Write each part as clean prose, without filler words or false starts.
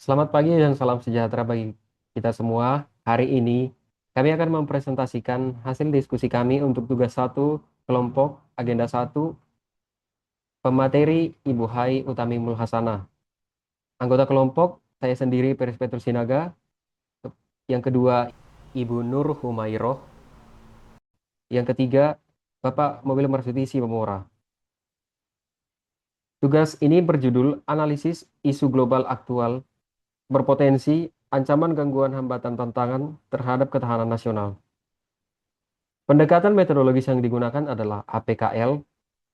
Selamat pagi dan salam sejahtera bagi kita semua. Hari ini kami akan mempresentasikan hasil diskusi kami untuk tugas satu kelompok agenda satu pemateri Ibu Hai Utami Mulhasana. Anggota kelompok saya sendiri Peris Petrus Sinaga, yang kedua Ibu Nur Humairoh, yang ketiga Bapak Mobil Marsudi Sibamora. Tugas ini berjudul Analisis Isu Global Aktual Berpotensi Ancaman Gangguan Hambatan Tantangan Terhadap Ketahanan Nasional. Pendekatan metodologis yang digunakan adalah APKL,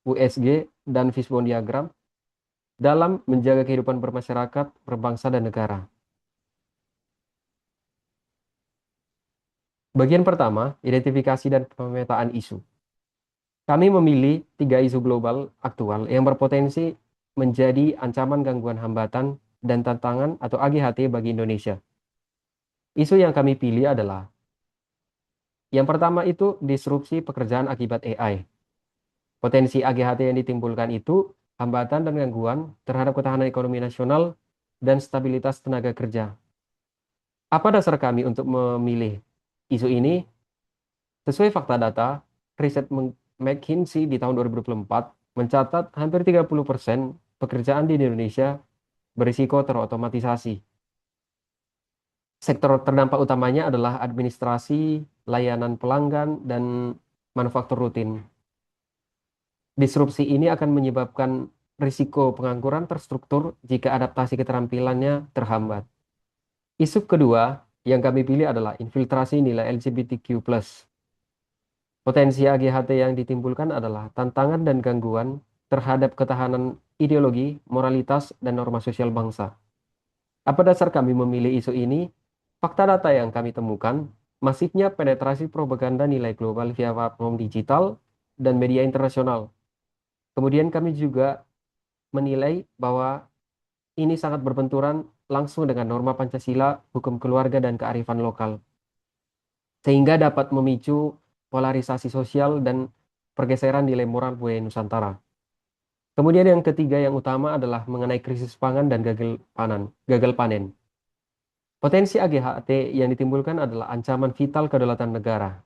USG, dan fishbone diagram dalam menjaga kehidupan bermasyarakat, berbangsa, dan negara. Bagian pertama, identifikasi dan pemetaan isu. Kami memilih 3 isu global aktual yang berpotensi menjadi ancaman gangguan hambatan dan tantangan atau AGHT bagi Indonesia. Isu yang kami pilih adalah yang pertama itu disrupsi pekerjaan akibat AI. Potensi AGHT yang ditimbulkan itu hambatan dan gangguan terhadap ketahanan ekonomi nasional dan stabilitas tenaga kerja. Apa dasar kami untuk memilih isu ini? Sesuai fakta data, riset McKinsey di tahun 2024 mencatat hampir 30% pekerjaan di Indonesia berisiko terotomatisasi. Sektor terdampak utamanya adalah administrasi, layanan pelanggan, dan manufaktur rutin. Disrupsi ini akan menyebabkan risiko pengangguran terstruktur jika adaptasi keterampilannya terhambat. Isu kedua yang kami pilih adalah infiltrasi nilai LGBTQ+. Potensi AGHT yang ditimbulkan adalah tantangan dan gangguan terhadap ketahanan ideologi, moralitas, dan norma sosial bangsa. Apa dasar kami memilih isu ini? Fakta data yang kami temukan, masifnya penetrasi propaganda nilai global via platform digital dan media internasional. Kemudian kami juga menilai bahwa ini sangat berbenturan langsung dengan norma Pancasila, hukum keluarga, dan kearifan lokal, sehingga dapat memicu polarisasi sosial dan pergeseran nilai moral budaya Nusantara. Kemudian yang ketiga yang utama adalah mengenai krisis pangan dan gagal panen. Potensi AGHT yang ditimbulkan adalah ancaman vital kedaulatan negara.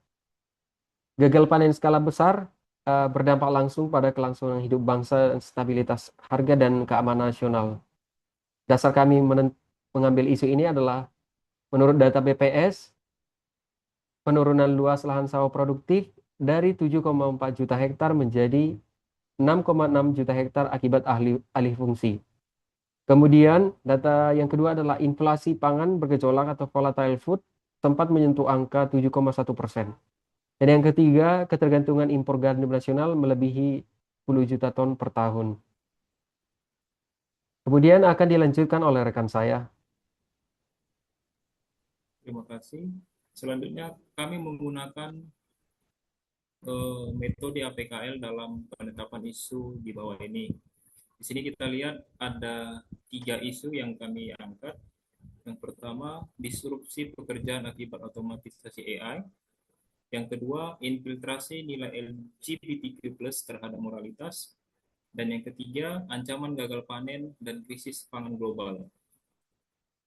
Gagal panen skala besar berdampak langsung pada kelangsungan hidup bangsa, stabilitas harga, dan keamanan nasional. Dasar kami mengambil isu ini adalah menurut data BPS, penurunan luas lahan sawah produktif dari 7,4 juta hektar menjadi 6,6 juta hektar akibat alih fungsi. Kemudian data yang kedua adalah inflasi pangan bergejolak atau volatile food sempat menyentuh angka 7,1%. Dan yang ketiga, ketergantungan impor gandum nasional melebihi 10 juta ton per tahun. Kemudian akan dilanjutkan oleh rekan saya. Terima kasih. Selanjutnya kami menggunakan metode APKL dalam penetapan isu di bawah ini. Di sini kita lihat ada 3 isu yang kami angkat. Yang pertama, disrupsi pekerjaan akibat otomatisasi AI. Yang kedua, infiltrasi nilai LGBTQ+ terhadap moralitas. Dan yang ketiga, ancaman gagal panen dan krisis pangan global.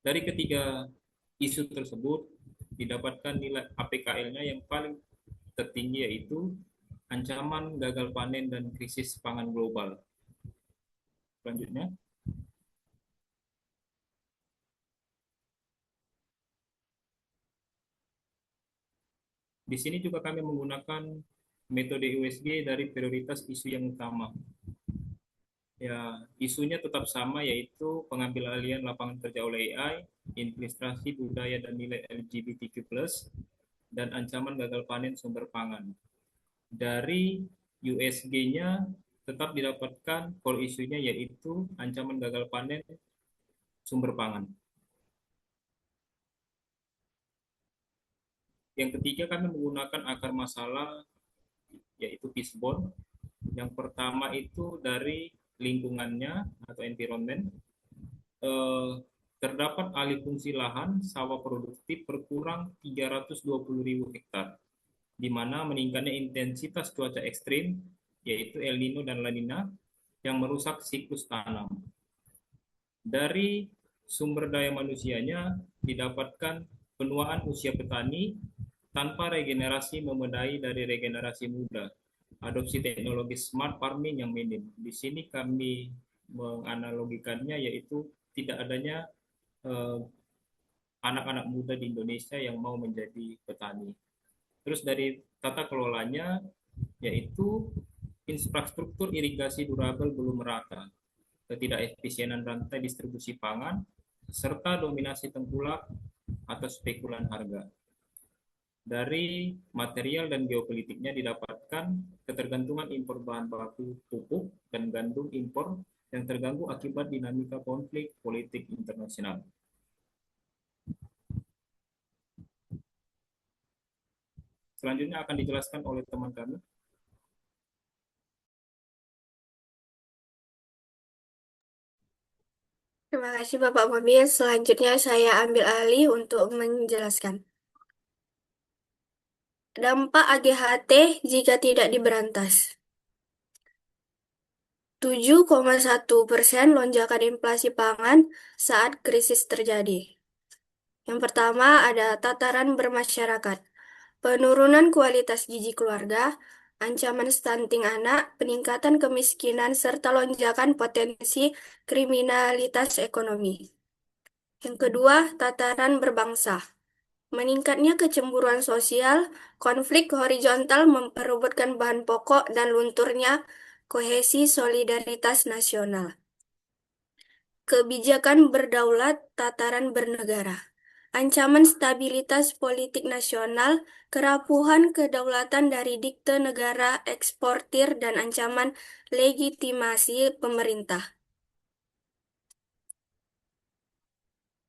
Dari ketiga isu tersebut, didapatkan nilai APKL-nya yang paling tertinggi yaitu ancaman gagal panen dan krisis pangan global. Selanjutnya, di sini juga kami menggunakan metode USG dari prioritas isu yang utama. Ya, isunya tetap sama yaitu pengambil alihan lapangan kerja oleh AI, infiltrasi budaya dan nilai LGBTQ+, dan ancaman gagal panen sumber pangan. Dari USG-nya tetap didapatkan core isunya yaitu ancaman gagal panen sumber pangan. Yang ketiga kami menggunakan akar masalah yaitu fishbone. Yang pertama itu dari lingkungannya atau environment. Terdapat alih fungsi lahan sawah produktif berkurang 320.000 hektar, di mana meningkatnya intensitas cuaca ekstrim yaitu El Nino dan La Nina yang merusak siklus tanam. Dari sumber daya manusianya didapatkan penuaan usia petani tanpa regenerasi memadai dari regenerasi muda. Adopsi teknologi smart farming yang minim. Di sini kami menganalogikannya yaitu tidak adanya eh, anak-anak muda di Indonesia yang mau menjadi petani. Terus dari tata kelolanya yaitu infrastruktur irigasi durabel belum merata, ketidakefisienan rantai distribusi pangan, serta dominasi tengkulak atau spekulan harga. Dari material dan geopolitiknya didapatkan ketergantungan impor bahan baku pupuk dan gandum impor yang terganggu akibat dinamika konflik politik internasional. Selanjutnya akan dijelaskan oleh teman kami. Terima kasih Bapak Mobil. Selanjutnya saya ambil alih untuk menjelaskan. Dampak AGHT jika tidak diberantas. 7,1% lonjakan inflasi pangan saat krisis terjadi. Yang pertama ada tataran bermasyarakat. Penurunan kualitas gizi keluarga, ancaman stunting anak, peningkatan kemiskinan, serta lonjakan potensi kriminalitas ekonomi. Yang kedua, tataran berbangsa. Meningkatnya kecemburuan sosial, konflik horizontal memperebutkan bahan pokok, dan lunturnya kohesi solidaritas nasional. Kebijakan berdaulat, tataran bernegara. Ancaman stabilitas politik nasional, kerapuhan kedaulatan dari dikte negara eksportir, dan ancaman legitimasi pemerintah.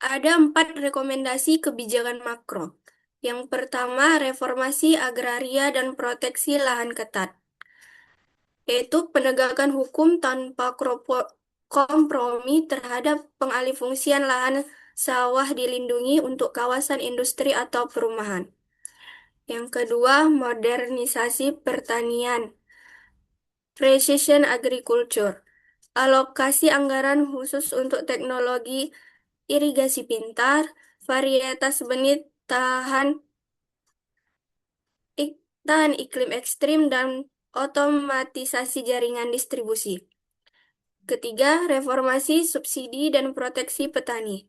Ada 4 rekomendasi kebijakan makro. Yang pertama, reformasi agraria dan proteksi lahan ketat, yaitu penegakan hukum tanpa kompromi terhadap pengalihfungsian lahan sawah dilindungi untuk kawasan industri atau perumahan. Yang kedua, modernisasi pertanian, precision agriculture, alokasi anggaran khusus untuk teknologi irigasi pintar, varietas benih tahan iklim ekstrim, dan otomatisasi jaringan distribusi. Ketiga, reformasi subsidi dan proteksi petani.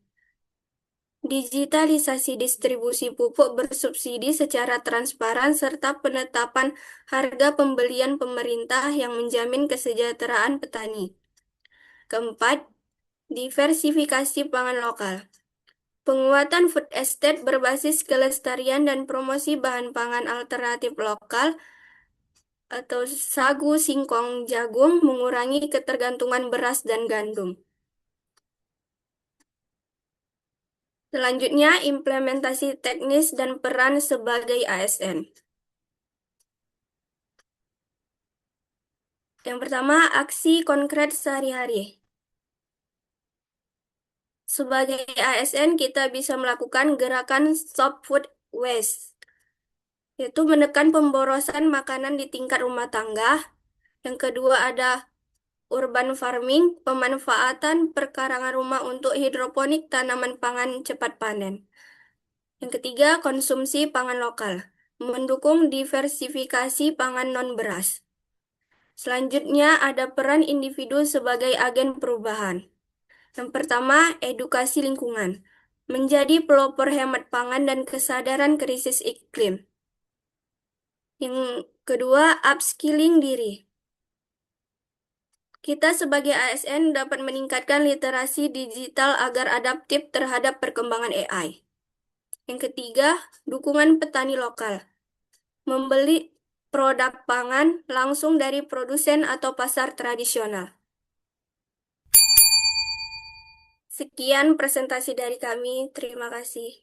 Digitalisasi distribusi pupuk bersubsidi secara transparan serta penetapan harga pembelian pemerintah yang menjamin kesejahteraan petani. Keempat, diversifikasi pangan lokal. Penguatan food estate berbasis kelestarian dan promosi bahan pangan alternatif lokal atau sagu, singkong, jagung mengurangi ketergantungan beras dan gandum. Selanjutnya, implementasi teknis dan peran sebagai ASN. Yang pertama, aksi konkret sehari-hari. Sebagai ASN, kita bisa melakukan gerakan Stop Food Waste, yaitu menekan pemborosan makanan di tingkat rumah tangga. Yang kedua ada urban farming, pemanfaatan perkarangan rumah untuk hidroponik tanaman pangan cepat panen. Yang ketiga, konsumsi pangan lokal, mendukung diversifikasi pangan non-beras. Selanjutnya, ada peran individu sebagai agen perubahan. Yang pertama, edukasi lingkungan, menjadi pelopor hemat pangan dan kesadaran krisis iklim. Yang kedua, upskilling diri. Kita sebagai ASN dapat meningkatkan literasi digital agar adaptif terhadap perkembangan AI. Yang ketiga, dukungan petani lokal. Membeli produk pangan langsung dari produsen atau pasar tradisional. Sekian presentasi dari kami. Terima kasih.